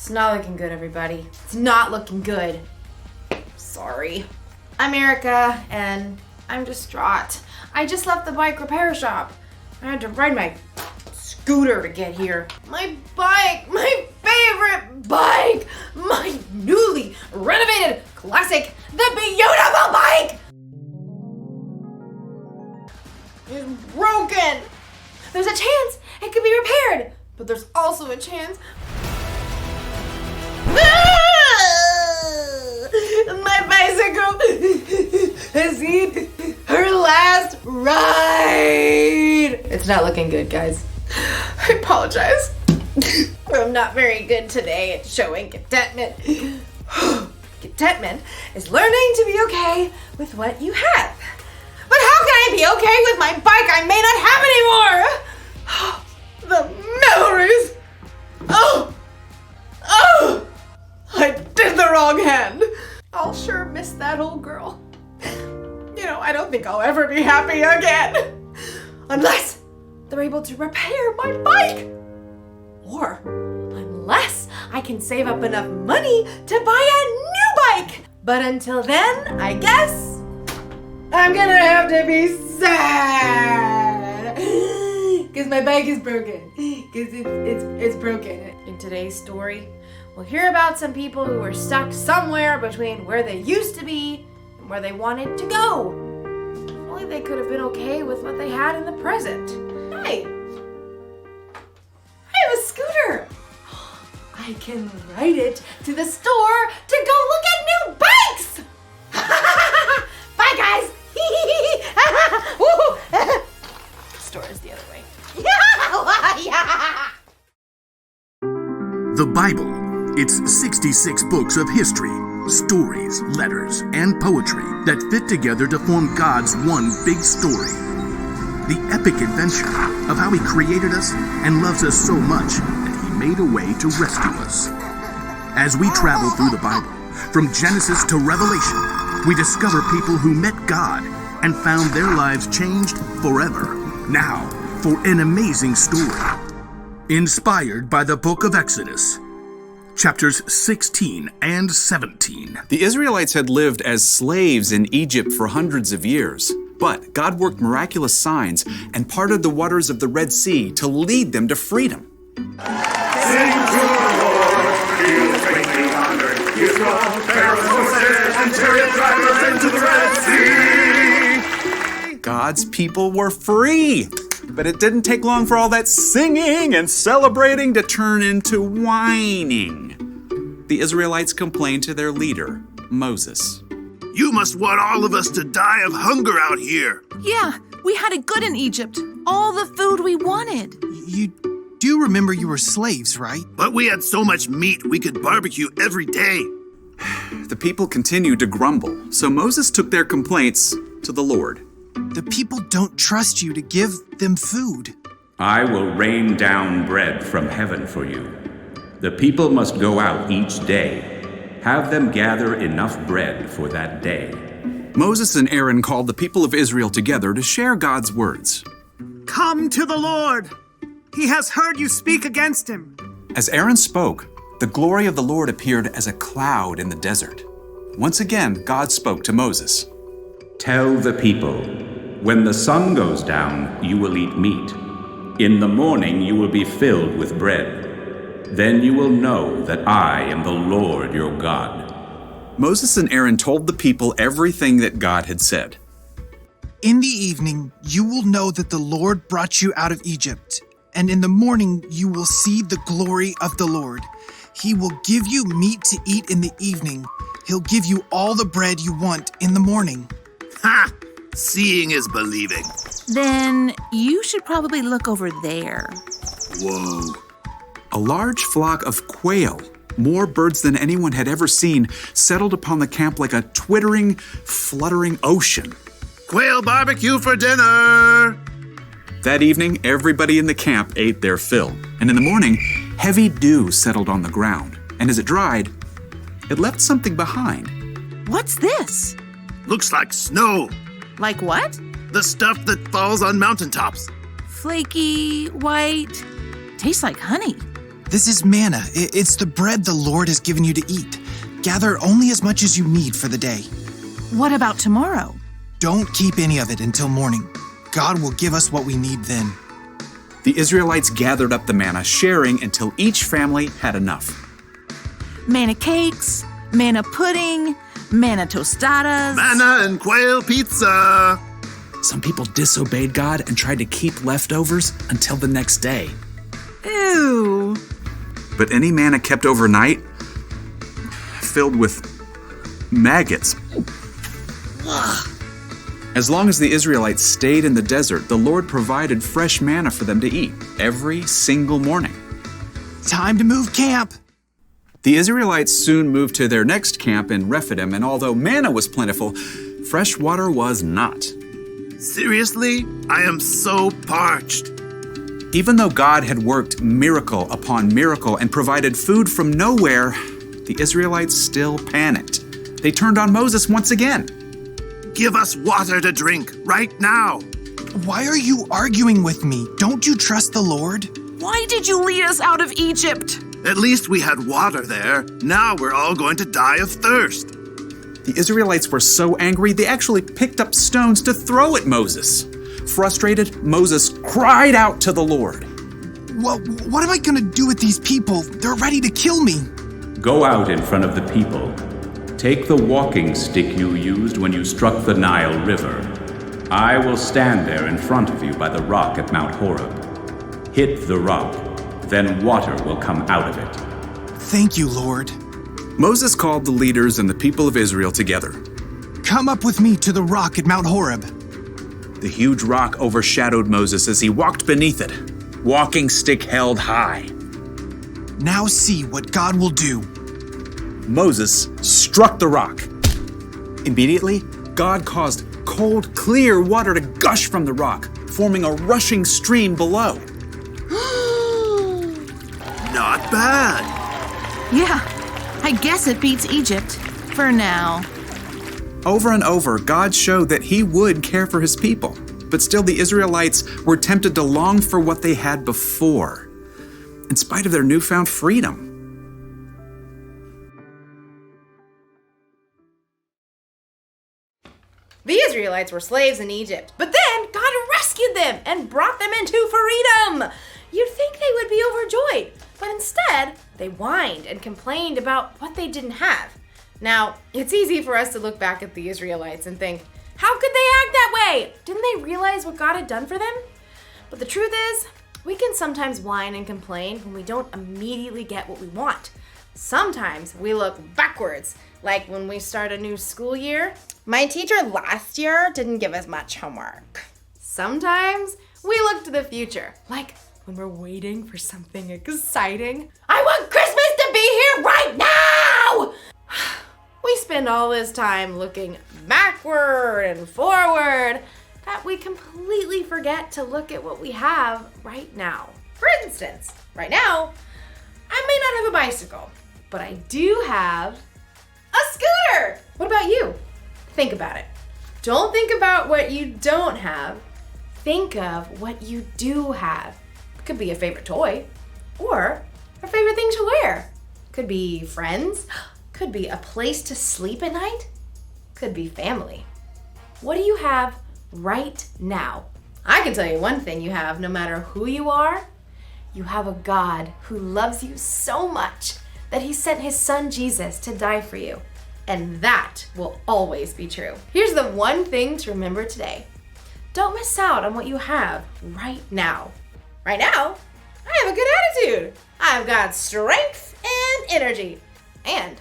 It's not looking good, everybody. It's not looking good. Sorry. I'm Erica, and I'm distraught. I just left the bike repair shop. I had to ride my scooter to get here. My bike, my favorite bike, my newly renovated classic, the beautiful bike, is broken. There's a chance it could be repaired, but there's also a chance my bicycle has seen her last ride. It's not looking good, guys. I apologize. I'm not very good today at showing contentment. Contentment is learning to be okay with what you have. But how can I be okay with my bike I may not have anymore? The memories. Oh, I did the wrong hand. I'll sure miss that old girl. I don't think I'll ever be happy again. Unless they're able to repair my bike. Or unless I can save up enough money to buy a new bike. But until then, I guess I'm gonna have to be sad. Because my bike is broken. Because it's broken. In today's story, we'll hear about some people who were stuck somewhere between where they used to be and where they wanted to go. If only they could have been okay with what they had in the present. Hey, I have a scooter. I can ride it to the store to go look at new bikes. Bye, guys. The store is the other way. The Bible. It's 66 books of history, stories, letters, and poetry that fit together to form God's one big story. The epic adventure of how He created us and loves us so much that He made a way to rescue us. As we travel through the Bible, from Genesis to Revelation, we discover people who met God and found their lives changed forever. Now, for an amazing story. Inspired by the book of Exodus. Chapters 16 and 17. The Israelites had lived as slaves in Egypt for hundreds of years, but God worked miraculous signs and parted the waters of the Red Sea to lead them to freedom. Sing to the Lord, He is greatly honored. He is strong, Pharaoh's horses and chariot drivers into the Red Sea. God's people were free, but it didn't take long for all that singing and celebrating to turn into whining. The Israelites complained to their leader, Moses. You must want all of us to die of hunger out here. Yeah, we had it good in Egypt. All the food we wanted. You do remember you were slaves, right? But we had so much meat we could barbecue every day. The people continued to grumble, so Moses took their complaints to the Lord. The people don't trust you to give them food. I will rain down bread from heaven for you. The people must go out each day. Have them gather enough bread for that day. Moses and Aaron called the people of Israel together to share God's words. Come to the Lord. He has heard you speak against him. As Aaron spoke, the glory of the Lord appeared as a cloud in the desert. Once again, God spoke to Moses. Tell the people, when the sun goes down, you will eat meat. In the morning you will be filled with bread. Then you will know that I am the Lord your God. Moses and Aaron told the people everything that God had said. In the evening, you will know that the Lord brought you out of Egypt, and in the morning you will see the glory of the Lord. He will give you meat to eat in the evening. He'll give you all the bread you want in the morning. Ha! Seeing is believing. Then you should probably look over there. Whoa. A large flock of quail, more birds than anyone had ever seen, settled upon the camp like a twittering, fluttering ocean. Quail barbecue for dinner! That evening, everybody in the camp ate their fill, and in the morning, heavy dew settled on the ground, and as it dried, it left something behind. What's this? Looks like snow. Like what? The stuff that falls on mountaintops. Flaky, white, tastes like honey. This is manna. It's the bread the Lord has given you to eat. Gather only as much as you need for the day. What about tomorrow? Don't keep any of it until morning. God will give us what we need then. The Israelites gathered up the manna, sharing until each family had enough. Manna cakes, manna pudding, manna tostadas. Manna and quail pizza. Some people disobeyed God and tried to keep leftovers until the next day. Ew. But any manna kept overnight, filled with maggots. As long as the Israelites stayed in the desert, the Lord provided fresh manna for them to eat every single morning. Time to move camp. The Israelites soon moved to their next camp in Rephidim, and although manna was plentiful, fresh water was not. Seriously? I am so parched. Even though God had worked miracle upon miracle and provided food from nowhere, the Israelites still panicked. They turned on Moses once again. Give us water to drink right now. Why are you arguing with me? Don't you trust the Lord? Why did you lead us out of Egypt? At least we had water there. Now we're all going to die of thirst. The Israelites were so angry, they actually picked up stones to throw at Moses. Frustrated, Moses cried out to the Lord. What am I going to do with these people? They're ready to kill me. Go out in front of the people. Take the walking stick you used when you struck the Nile River. I will stand there in front of you by the rock at Mount Horeb. Hit the rock, then water will come out of it. Thank you, Lord. Moses called the leaders and the people of Israel together. Come up with me to the rock at Mount Horeb. The huge rock overshadowed Moses as he walked beneath it, walking stick held high. Now see what God will do. Moses struck the rock. Immediately, God caused cold, clear water to gush from the rock, forming a rushing stream below. Not bad. Yeah, I guess it beats Egypt. For now. Over and over, God showed that He would care for His people, but still the Israelites were tempted to long for what they had before, in spite of their newfound freedom. The Israelites were slaves in Egypt, but then God rescued them and brought them into freedom. You'd think they would be overjoyed, but instead, they whined and complained about what they didn't have. Now, it's easy for us to look back at the Israelites and think, how could they act that way? Didn't they realize what God had done for them? But the truth is, we can sometimes whine and complain when we don't immediately get what we want. Sometimes we look backwards, like when we start a new school year. My teacher last year didn't give us much homework. Sometimes we look to the future, like when we're waiting for something exciting. I want Christmas to be here right now! We spend all this time looking backward and forward that we completely forget to look at what we have right now. For instance, right now, I may not have a bicycle, but I do have a scooter. What about you? Think about it. Don't think about what you don't have. Think of what you do have. It could be a favorite toy or a favorite thing to wear. Could be friends. Could be a place to sleep at night. Could be family. What do you have right now? I can tell you one thing you have, no matter who you are. You have a God who loves you so much that He sent His Son Jesus to die for you. And that will always be true. Here's the one thing to remember today. Don't miss out on what you have right now. Right now, I have a good attitude. I've got strength and energy. And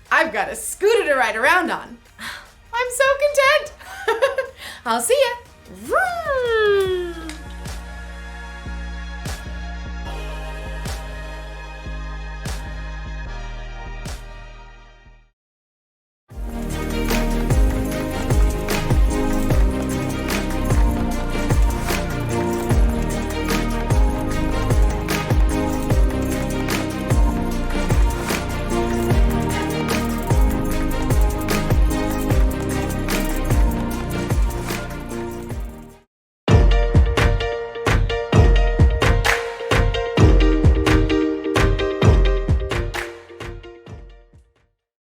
I've got a scooter to ride around on. I'm so content. I'll see ya.